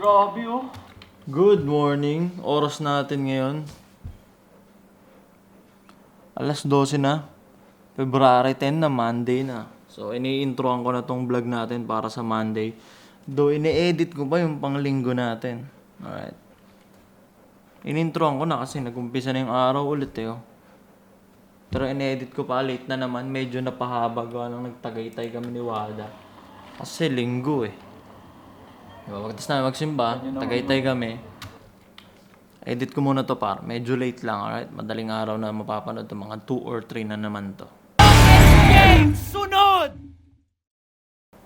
Grabe oh. Good morning. Oras natin ngayon. Alas 12 na. February 10 na, Monday na. So, ini-introan ko na tong vlog natin para sa Monday. Though, ini-edit ko pa yung panglinggo natin. Alright. In-introan ko na kasi nag-umpisa na yung araw ulit eh. Oh. Pero in-edit ko pa, late na naman. Medyo napahaba gawa nang nagtagaytay kami ni Wada. Kasi linggo eh. Diba, pagkatapos na magsimba, tagaytay kami. Edit ko muna to par. Medyo late lang, alright? Madaling araw na mapapanood to. Mga 2 or 3 na naman to. Sunod!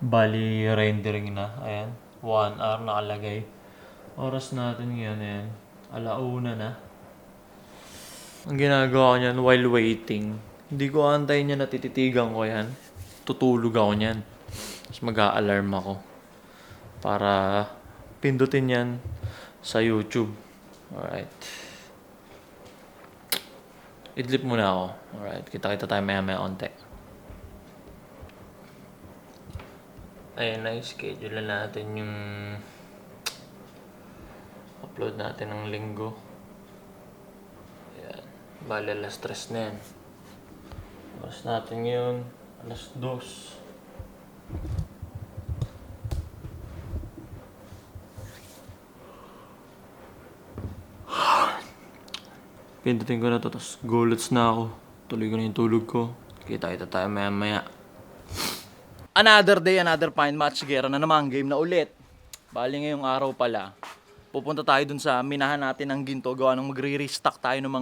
Bali, rendering na. Ayan. 1 hour nakalagay. Oras natin ngayon, ayan. 1:00 na. Ang ginagawa ko niyan while waiting, hindi ko antayin niya, natititigan ko yan. Tutulog ako niyan. Tapos mag-a-alarm ako. Para pindutin yan sa YouTube. Alright. Idlip muna ako. Alright. Kita-kita tayo maya-maya onte. Ayun na, schedule na natin yung upload natin ng linggo. Ayan. Bali, alas 3 na yan. Oras natin ngayon, alas 2. Pindutin ko na to, tapos gulets na ako. Tuloy ko na yung tulog ko. Kita-kita tayo maya-maya. Another day, another fine match. Gera na naman, game na ulit. Bali ngayong araw pala. Pupunta tayo dun sa minahan natin ng ginto. Gawa nang magre-restock tayo ng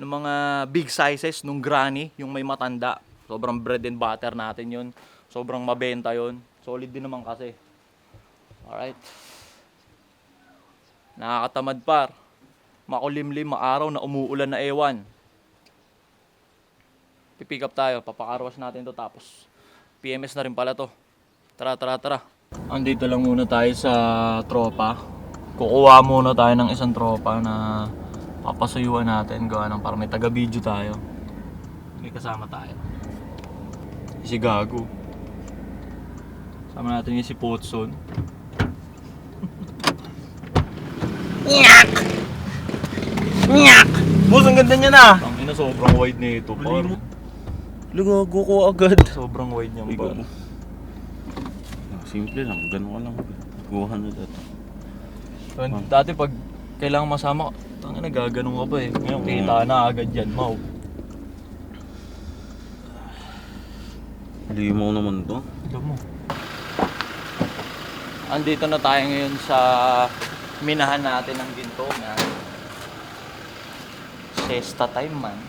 mga big sizes, nung granny, yung may matanda. Sobrang bread and butter natin yun. Sobrang mabenta yun. Solid din naman kasi. Alright. Nakakatamad par. Makulimlim, maaraw na umuulan na ewan. Pipick up tayo, papakarwas natin to tapos PMS na rin pala to. Tara. Andito lang muna tayo sa tropa. Kukuha muna tayo ng isang tropa na papasuyuan natin. Gawa ng para may taga-video tayo. May kasama tayo. Si Gago. Sama natin yung si Potson. Boss, ang ganda niya na! Ang ina, sobrang wide na ito, par. Lugago ko agad. Sobrang wide niya, par. Simple lang, gano'n ka lang. Guha na dito. Dati pag kailangan masama, tangina nagaganong ka pa eh. Ngayon, kita na agad yan, mau. Limaw naman to. Alam mo. Andito na tayo ngayon sa minahan natin ng ginto. Siesta time man.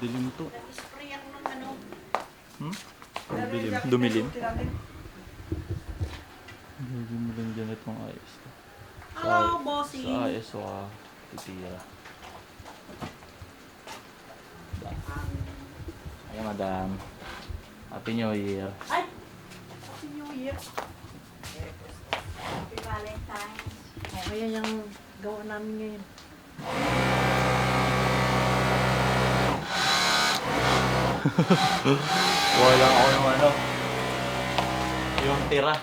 Dilim to. Dumilim. Dumilim dyan itong ayos. Hello, bossy. Sa ayos o titira. Ay, madam. Happy New Year. Ay! Happy New Year. Happy Valentine's. Oh, yan yung gawa namin ngayon. Wala ako yung ano. Yung tira.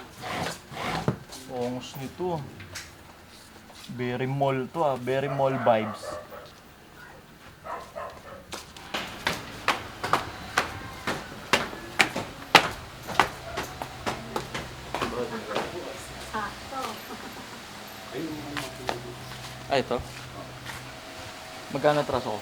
Ongos nito. Very mall to ah. Very mall vibes. Ay, ito. Magkano traso ko?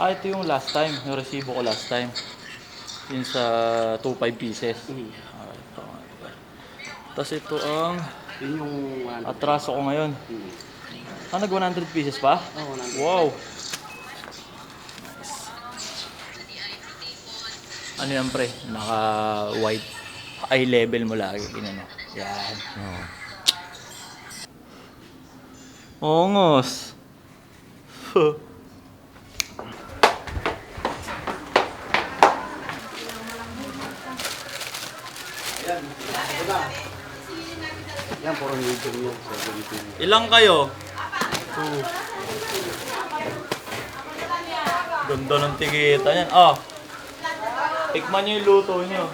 Ito yung last time. Yung resibo ko last time. Yun sa 2.5 pieces. Alright, ito. Tapos ito ang Yun yung atraso ko ngayon. Nag 100 pieces pa? Wow! Nice. Ano yan pre? Naka white. Eye level mo lagi. Yan. Ongos. Yan, puro medium yan. Ilang kayo? Ganda ng tigita yan. Ah, tikman nyo yung luto nyo.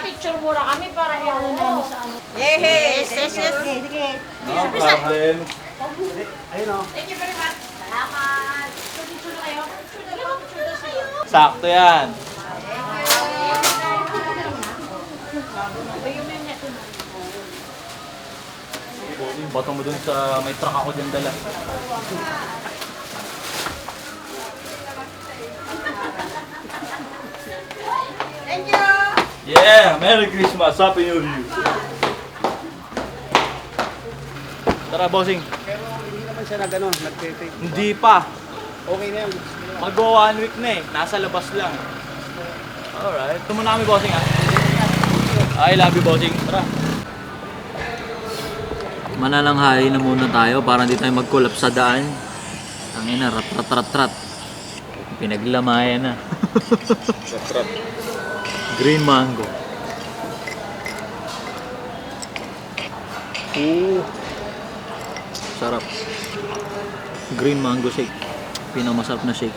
Picture muna kami para i-ano namin sa ano. Yes, yes, yes. Sige. No problem. Thank you very much. Salamat. Picture na kayo. Picture na sa'yo. Sakto yan. Bato mo dun sa may truck ako dyan dala. Thank you. Yeah! Merry Christmas! Happy New Year! Tara, bossing. Pero hindi naman siya na gano'n, nag-take. Hindi pa. Okay na yan. Mag-go 1 week na eh. Nasa labas lang. Alright. Ito muna kami, bossing ha. I love you, bossing. Tara. Manalanghayi na muna tayo para hindi tayo mag-collapse sa daan. Tangin na, rat. Pinaglamayan na. Green mango. Ooh. Sarap. Green mango shake. Pinakamasarap na shake.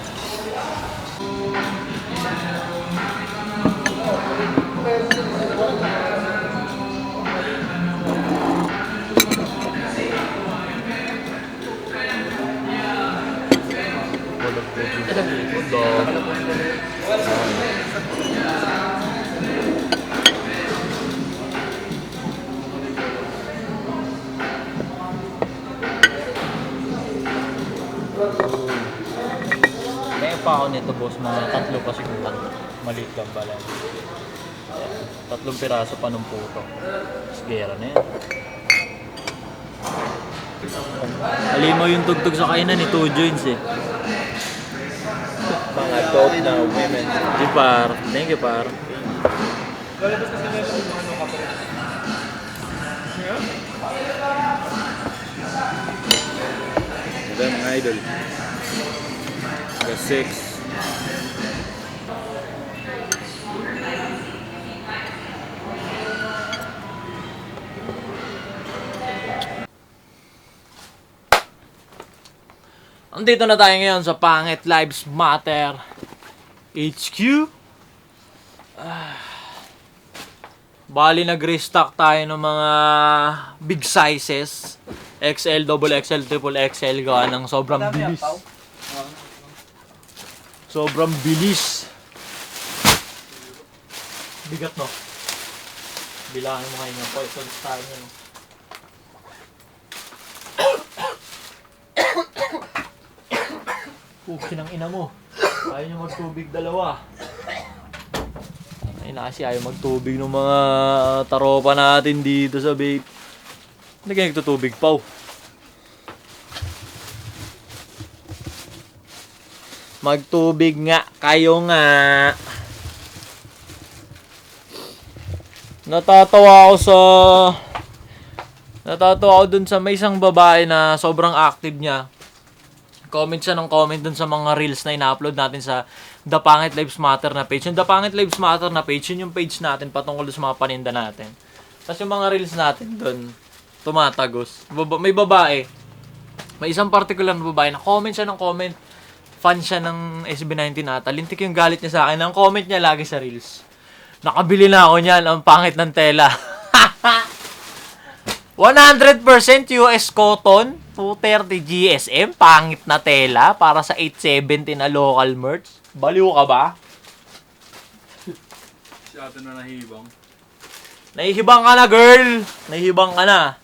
Kaya pa ako nito, boss, mga 3 pa siguro. Maliit lang pala. Ayan, 3 piraso pa ng puto. Gera na yan. Alimaw yung tugtog sa kainan ni 2 joints eh. Mga adult na women. Di par. Thank you par. Ito mga idol. The 6. Andito na tayo ngayon sa Pangit Lives Matter HQ. Bali nag-restock tayo ng mga big sizes. XL, double XL, triple XL. Gawa ng sobrang bilis. Sobrang bilis. Bigat no? Bilangin mo ngayon yung poison style nyo. No? Kinang ina mo. Ayaw nyo magtubig dalawa. Ay na kasi ayaw magtubig ng mga taropa natin dito sa vape. Hindi kayo nagtutubig pa. Magtubig nga kayo nga. Natatawa ako dun sa may isang babae na sobrang active niya. Comment siya ng comment dun sa mga reels na ina-upload natin sa The Pangit Lives Matter na page. Yung The Pangit Lives Matter na page, yun yung page natin patungkol sa mga paninda natin. Tapos yung mga reels natin dun, tumatagos. May babae. May isang particular na babae na comment siya ng comment. Fan siya ng SB19 ata. Lintik yung galit niya sa akin. Ang comment niya lagi sa reels. Nakabili na ako niyan. Ang pangit ng tela. 100% US cotton, 230 GSM, pangit na tela para sa 870 na local merch. Baliw ka ba? Siya ito na nahibang. Nahihibang ka na, girl! Nahihibang ka na.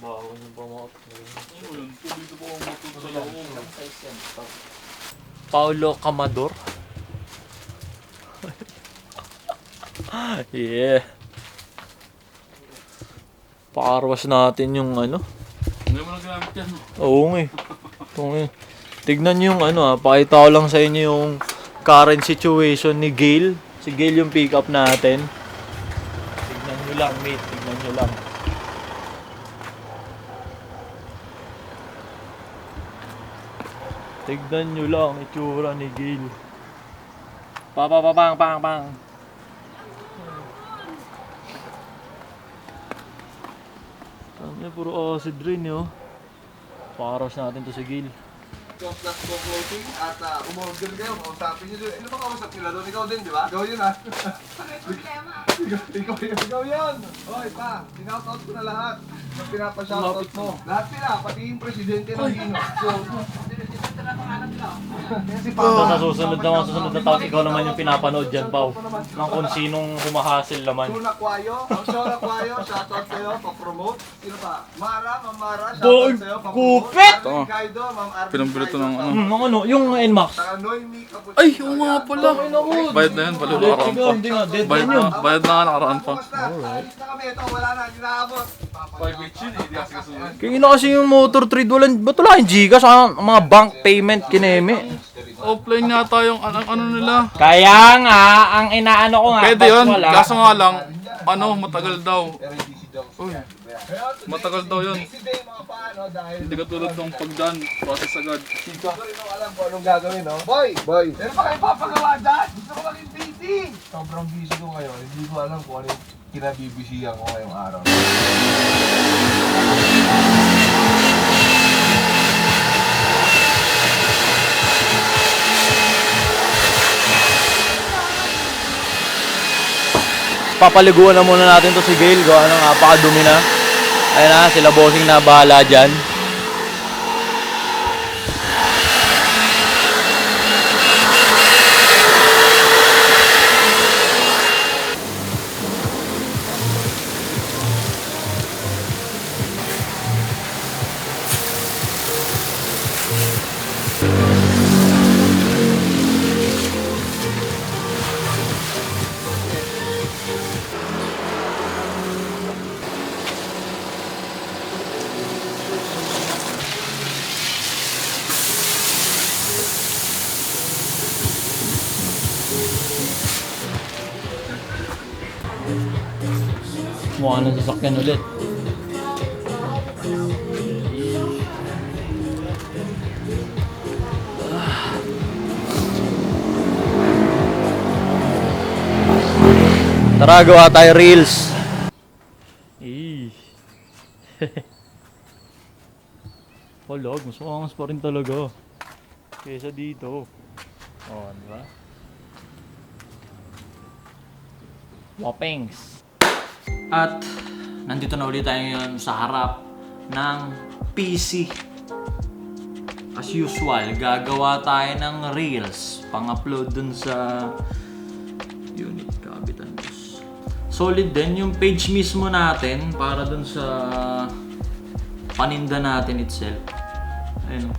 Bawal yung pamot. Paulo Camador. Yeah. Pakarwas natin yung ano. Hindi mo nagamit yan. Oo nga eh. Tignan nyo yung ano pakita ko lang sa inyo yung current situation ni Gail. Si Gail yung pick up natin. Tignan nyo lang, mate. Tignan Tingnan nyo lang. Tignan nyo lang itsura ni Gil. Pang. Ano puro acid rin yun. Paros natin to si Gil. Last go closing at umorder kayo, kausapin nyo doon. Ano ba kausap nila doon? Ikaw din, di ba? Ikaw yun ha? Ikaw yun! Hoy pa, sinoutout ko na lahat. Yung pinapa-shoutout mo. Lahat sila, pati yung presidente ng Hino. So, sa susunod na taon, ikaw naman yung pinapanood dyan, Pao. Ng kung sinong humahasil naman. Shona Kwayo, ang Shona Kwayo, shoutout sa'yo, pa-promote. Sino pa? Ma'am Mara, shoutout sa'yo, pa-promote. Kupit! Arvin Kaido, Ma'am Arvin Pinambilito ng ano. Ano, yung NMAX. Saka Noemi Cappuccino. Ay, oo nga pala. Bayad na yan, pala nakaraan pa. Hindi nga, dead Bayad yun. na, bayad na nga nakaraan pa. Alis na kami, ito, wala na, hindi naabot. 5 weeks yun, hindi kasi kasunod. Kaya na kasi yung motor trade, ba't wala yung Gcash? Ang mga bank payment kineme. Offline nga tayong ano nila. Kaya nga, ang inaano ko nga, Pwede yun, kaso nga lang, matagal daw. Uy, matagal daw yun. Today, mga paano, dahil Hindi katulad ng pagdaan, process agad. hindi ko rin alam kung anong gagawin, no? Boy! Meron pa kayo papagawa dyan? Gusto ko maging busy! Sobrang busy ko ngayon, hindi ko alam kung ano yung kinabibisihan ko ngayong araw. Papaliguan na muna natin to si Gail. Gawa ng napakadumi na. Ayun na, sila bossing na bahala dyan. Mukha ng sasakyan ulit. Tara, gawa tayo reels. Palag, mas maangas pa rin talaga. Kesa dito. Oh, di ba? Whoppings. At nandito na ulit tayo ngayon sa harap ng PC. As usual, gagawa tayo ng reels. Pang-upload dun sa unit kabitan. Solid din yung page mismo natin para dun sa paninda natin itself. Ayun.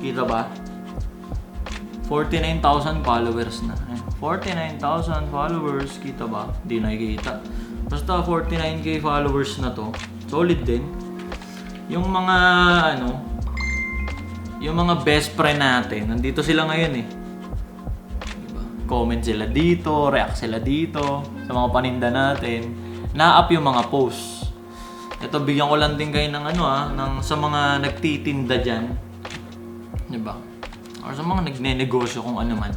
Kita ba? 49,000 followers na. 49,000 followers, kita ba? Di nakikita. Basta 49k followers na to. Solid din. Yung mga yung mga best friend natin, nandito sila ngayon eh. Diba? Comment sila dito, react sila dito sa mga paninda natin. Na-up yung mga posts. Ito, bigyan ko lang din kayo ng sa mga nagtitinda diyan. Diba? Or sa mga nagne-negosyo kung ano man.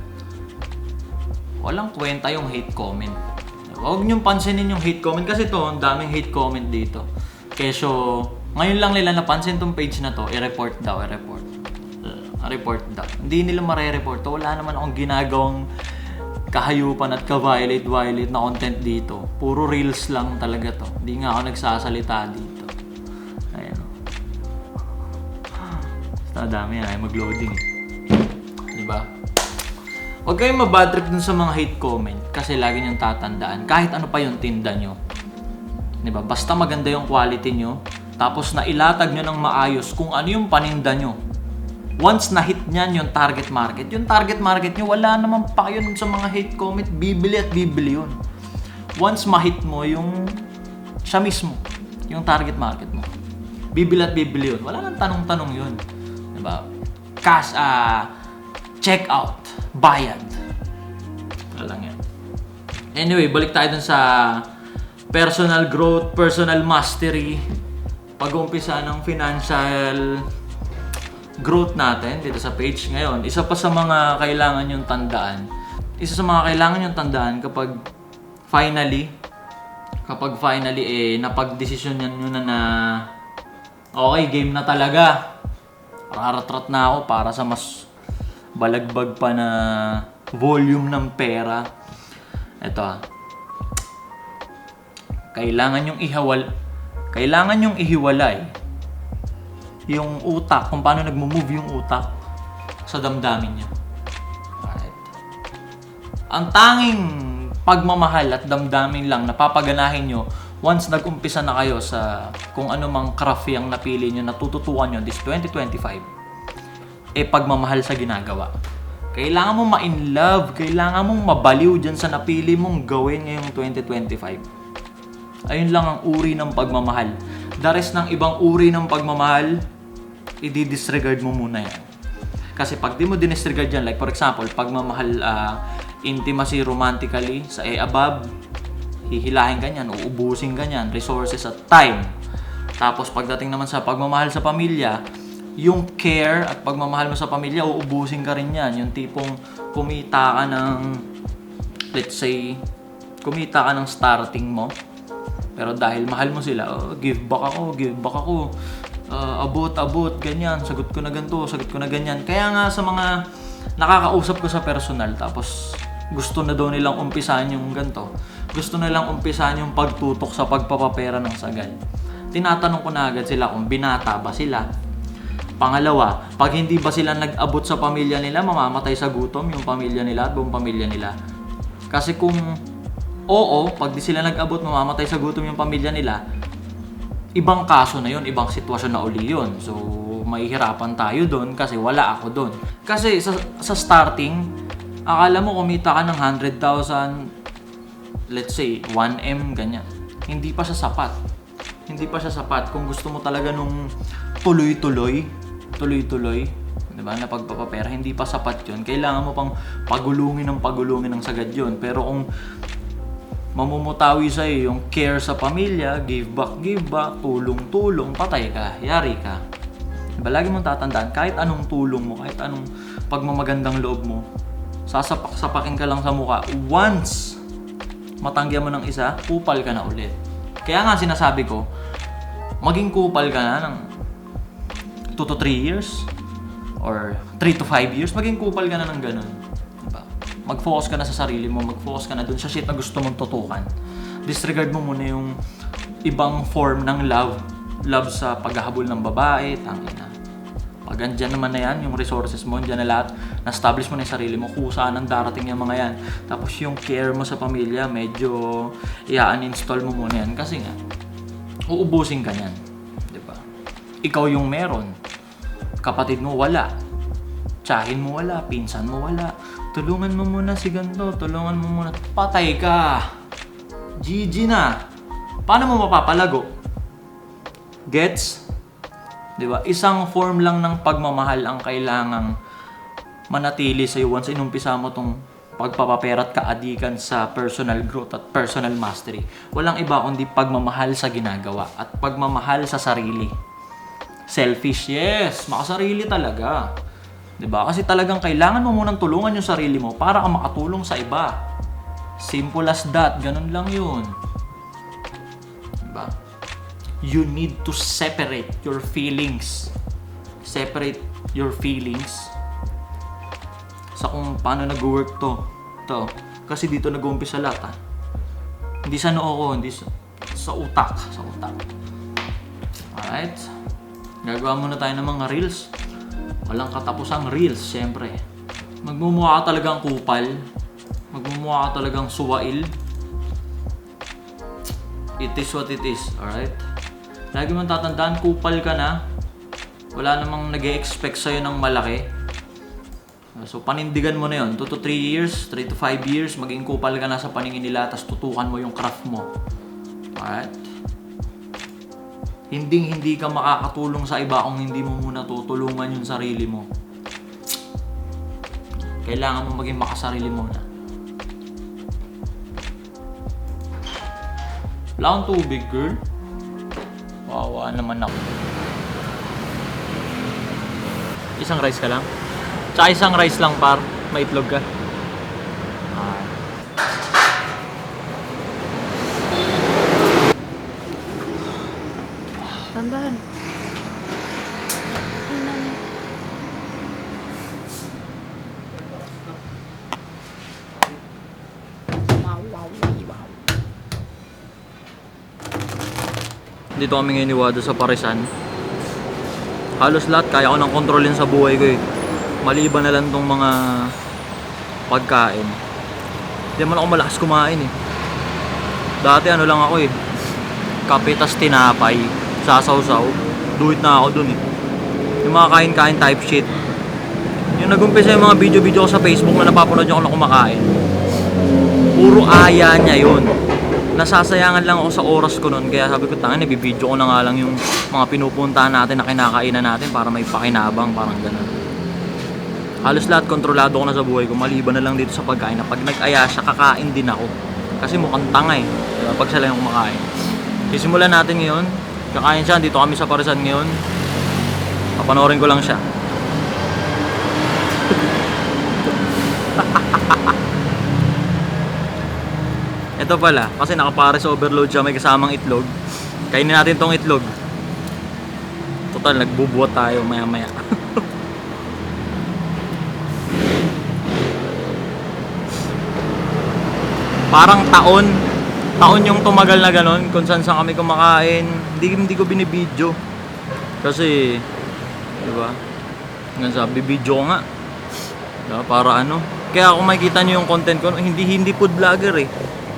Walang kwenta yung hate comment. Huwag niyong pansinin yung hate comment kasi to, ang daming hate comment dito. Keso, ngayon lang nila napansin tong page na to, i-report daw. Report daw. Hindi nila mare-report. Wala naman akong ginagawang kahayupan at ka-violate na content dito. Puro reels lang talaga to. Hindi nga ako nagsasalita dito. Ayan o. Basta dami ay mag-loading eh. Diba? Huwag kayong mabadrip dun sa mga hate comment kasi lagi niyong tatandaan kahit ano pa yung tinda nyo. Diba? Basta maganda yung quality nyo tapos na ilatag nyo ng maayos kung ano yung paninda nyo. Once na hit niyan yung target market nyo, wala naman pa yun sa mga hate comment, bibili at bibili yun. Once ma-hit mo yung siya mismo, yung target market mo, bibili at bibili yun. Wala nang tanong-tanong yun. Diba? Cash, check out, bayad. Wala lang yan. Anyway, balik tayo dun sa personal growth, personal mastery, pag-uumpisa ng financial growth natin dito sa page ngayon. Isa pa sa mga kailangan yung tandaan. Kapag finally napag-desisyon nyo na okay, game na talaga. Raratrat na ako para sa mas balagbag pa na volume ng pera. Ito kailangan yung ihiwalay yung utak, kung paano nagmo-move yung utak sa damdamin niya. Alright. Ang tanging pagmamahal at damdamin lang napapaganahin nyo once nag-umpisa na kayo sa kung ano mang craft yung napili nyo, natututukan nyo this 2025, pagmamahal sa ginagawa. Kailangan mong ma-in love, kailangan mong mabaliw dyan sa napili mong gawin ngayong 2025. Ayun lang ang uri ng pagmamahal. The rest ng ibang uri ng pagmamahal, i-disregard mo muna yan. Kasi pag di mo dinisregard yan, like for example, pagmamahal, intimacy romantically sa above, hihilahin ka niyan, uubusin ka niyan, resources at time. Tapos pagdating naman sa pagmamahal sa pamilya, yung care at pagmamahal mo sa pamilya, uubusin ka rin yan. Yung tipong kumita ka ng, let's say, kumita ka ng starting mo, pero dahil mahal mo sila, give back ako, abot, ganyan, sagot ko na ganito, sagot ko na ganyan. Kaya nga sa mga nakakausap ko sa personal, tapos gusto na daw nilang umpisahan yung ganito, gusto na nilang umpisahan yung pagtutok sa pagpapapera ng sagad. Tinatanong ko na agad sila kung binata ba sila. Pangalawa, pag hindi ba sila nag-abot sa pamilya nila, mamamatay sa gutom yung pamilya nila at buong pamilya nila. Kasi kung oo, pag di sila nag-abot, mamamatay sa gutom yung pamilya nila, ibang kaso na yun, ibang sitwasyon na uli yun. So, mahihirapan tayo doon kasi wala ako doon. Kasi sa starting, akala mo kumita ka ng 100,000, let's say, 1M, ganyan. Hindi pa siya sapat. Kung gusto mo talaga nung tuloy-tuloy, diba, na pagpapapera, hindi pa sapat yun. Kailangan mo pang pagulungin ng sagad yun. Pero kung mamumutawi sa'yo yung care sa pamilya, give back, tulong, patay ka, yari ka. Diba, lagi mong tatandaan, kahit anong tulong mo, kahit anong pagmamagandang loob mo, sasapak-sapakin ka lang sa mukha. Once matanggihan mo ng isa, kupal ka na ulit. Kaya nga sinasabi ko, maging kupal ka na ng 2 to 3 years or 3 to 5 years, maging kupal ka na ng ganun. Diba? Mag-focus ka na sa sarili mo, mag-focus ka na dun sa shit na gusto mong tutukan. Disregard mo muna yung ibang form ng love sa paghahabol ng babae, tangina. Pag andyan naman na yan, yung resources mo, andyan na lahat, na-establish mo na yung sarili mo, kusaan ang darating yung mga yan. Tapos yung care mo sa pamilya, medyo i-uninstall mo muna yan. Kasi nga, uubusin ka yan. Diba? Ikaw yung meron. Kapatid mo wala. Tsahin mo wala. Pinsan mo wala. Tulungan mo muna si ganito. Tulungan mo muna. Patay ka. GG na. Paano mo mapapalago? Gets? Diba? Isang form lang ng pagmamahal ang kailangang manatili sa'yo once inumpisa mo tong pagpapapera at kaadikan sa personal growth at personal mastery. Walang iba kundi pagmamahal sa ginagawa at pagmamahal sa sarili. Selfish, yes, makasarili talaga. Diba? Kasi talagang kailangan mo munang tulungan yung sarili mo para ka makatulong sa iba. Simple as that, ganun lang yun. Diba? You need to separate your feelings. Separate your feelings sa kung paano nag-work to. Kasi dito nag-uumpisa lahat, ha? Hindi sa noo ko, hindi sa utak. Alright? Gagawa muna tayo ng mga reels. Walang katapusang reels, syempre. Magmumukha ka talagang kupal. Magmumukha ka talagang suwail. It is what it is, alright? Lagi mong tatandaan, kupal ka na. Wala namang nag-e-expect sa'yo ng malaki. So, panindigan mo na yun. 2 to 3 years, 3 to 5 years, maging kupal ka na sa paningin nila, tapos tutukan mo yung craft mo. Alright? Hindi ka makakatulong sa iba kung hindi mo muna tutulungan yung sarili mo. Kailangan mo maging makasarili muna. Wala akong tubig, girl. Wawa naman ako. Isang rice ka lang? Tsaka isang rice lang, par. May itlog ka. Tandaan. Dito kami ngayon ni Wado sa Parisan. Halos lahat kaya ko nang kontrolin sa buhay ko eh. Maliban na lang tong mga pagkain. Hindi man ako malakas kumain eh. Dati ano lang ako eh. Kape tas tinapay, sasawsaw. Do it na ako dun eh. Yung mga kain-kain type shit. Yung nag-umpisa yung mga video-video ko sa Facebook na napapanood nyo ako na kumakain. Puro aya niya yun. Nasasayangan lang ako sa oras ko nun. Kaya sabi ko, tangin, ibibidyo ko na nga lang yung mga pinupuntahan natin na kinakainan natin para may pakinabang, parang gano'n. Halos lahat kontrolado ko na sa buhay ko, maliban na lang dito sa pagkain na pag nag-aya siya, kakain din ako. Kasi mukhang tanga eh, diba? Pag sila yung kumakain. Sisimulan natin ngayon, kakain siya, dito kami sa Parisan ngayon. Papanoorin ko lang siya. Ito pala, kasi nakapares overload siya, may kasamang itlog. Kainin natin tong itlog. Total, nagbubuhat tayo maya-maya. Parang taon yung tumagal na ganon, kung saan kami kumakain. Hindi ko binibidyo. Kasi, diba? Nga sabi, bibidyo ko nga. Diba? Para ano? Kaya kung makikita nyo yung content ko, hindi food vlogger eh.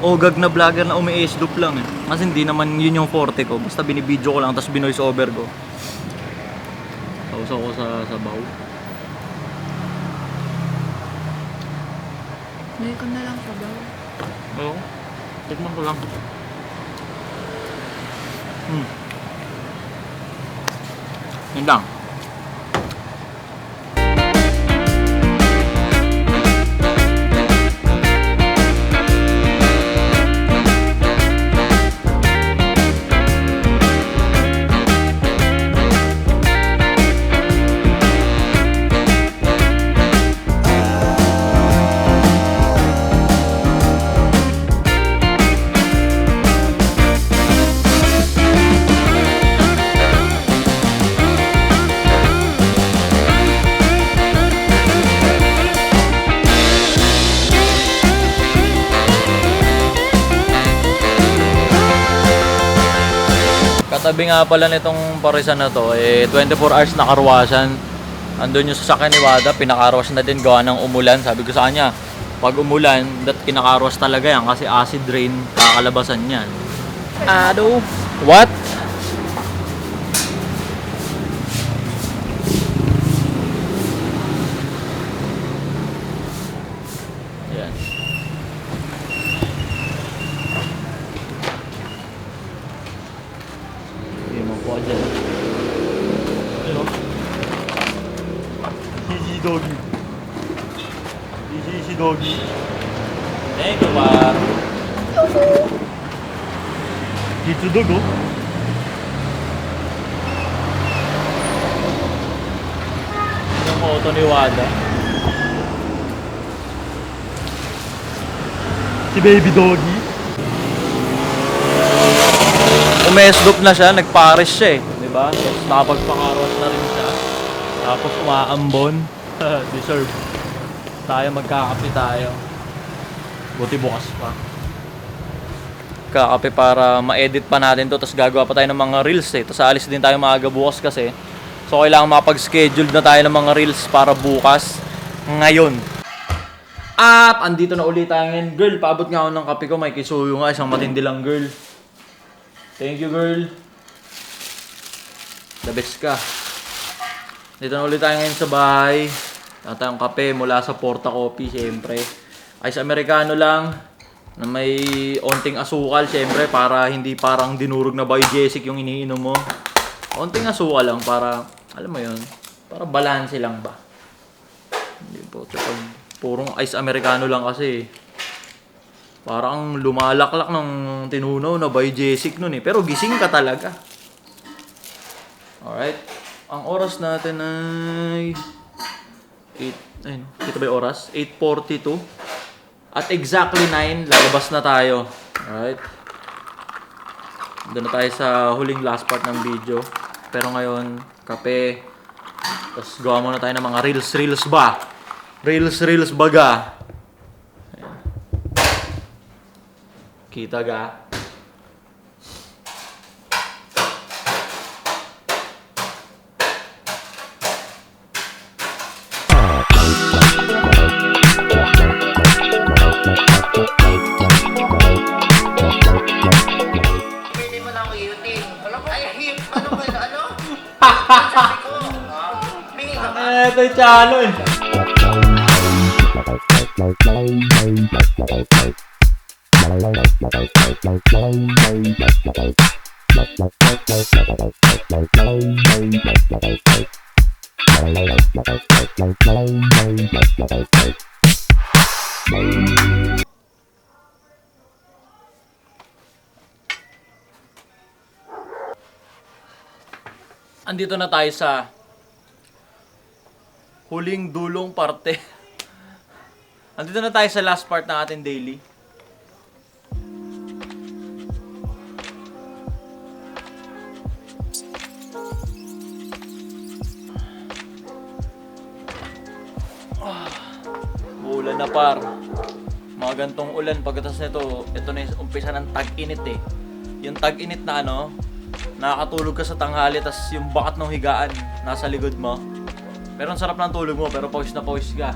Ogag na vlogger na umi-esdup lang eh. Kasi hindi naman yun yung forte ko. Basta binibidyo ko lang, tapos binoise over ko. Sausaw ko sa sabaw. Ngayon ko na lang sabaw. Oo. Tikman ko lang. Yun lang. Katabi nga pala nitong Parisan na to, 24 hours na karwasan. Andun yung sasakyan ni Wada, pinakarwas na din gawa ng umulan. Sabi ko sa kanya, pag umulan, kinakarwas talaga yan kasi acid rain, kakalabasan yan. Ano? What? Yan. Hindi mo po dyan. Ano? Easy doggy. Easy doggy. Thank you, Mar. Dito dog, oh. Yung auto ni Wada. Si baby doggy. Umesdop na siya, nagpares siya eh. Diba? Tapos nakapagpakaros na rin siya. Tapos umaambon. Deserve. Tayo magkakape tayo. Buti bukas pa. Kakape para ma-edit pa natin to. Tapos gagawa pa tayo ng mga reels eh. Tapos alis din tayo maaga bukas kasi. So kailangan mapag-schedule na tayo ng mga reels para bukas. Ngayon. At andito na ulit tayo ngayon. Girl, paabot nga ako ng kape ko. May kisuyo nga. Isang matindi lang, girl. Thank you, girl. The best ka. Dito na ulit tayo ngayon sa bahay. Tatayong kape mula sa Porta Coffee, syempre. Ice Americano lang. Na may onting asukal, syempre. Para hindi parang dinurog na biogesic yung iniinom mo. Onting asukal lang para, alam mo yun, para balanse lang ba. Hindi po. Purong Ice Americano lang kasi. Parang lumalaklak ng tinunaw na by Jessic nun eh. Pero gising ka talaga. Alright. Ang oras natin ay 8, ayun, kita ba yung oras? 8:42. At exactly 9, lalabas na tayo. Alright. Doon na tayo sa huling last part ng video. Pero ngayon, kape. Tapos gawa muna tayo ng mga reels ba? Reels baga. Ayan. Kita ga? Pwede mo na ako iutin. Alam mo, ano ba yun? Ano? Sabi ko, bingin ka ba? Ito yung chalo eh. Andito na tayo sa huling dulong parte. Andito na tayo sa last part ng ating daily. Uulan na par. Mga gantong ulan pagkatapos nito, ito na yung umpisa ng tag-init eh. Yung tag-init na ano, nakakatulog ka sa tanghali tas yung bakat ng higaan nasa likod mo. Pero ang sarap ng tulog mo pero pawis na pawis ka.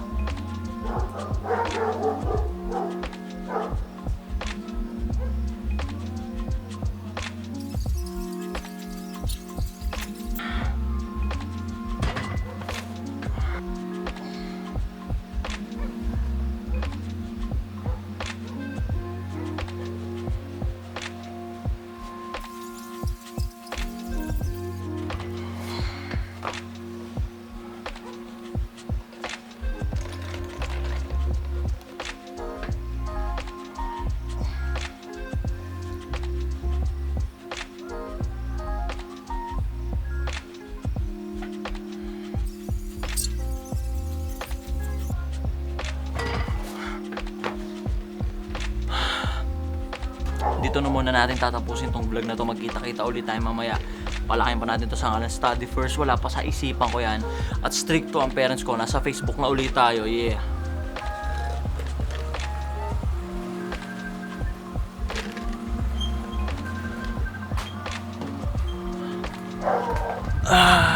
Dito na muna natin tatapusin tong vlog na to. Magkita-kita ulit tayo mamaya. Palakin pa natin to sa ngalan Study First. Wala pa sa isipan ko yan. At stricto ang parents ko. Nasa Facebook na ulit tayo. Yeah. Ah.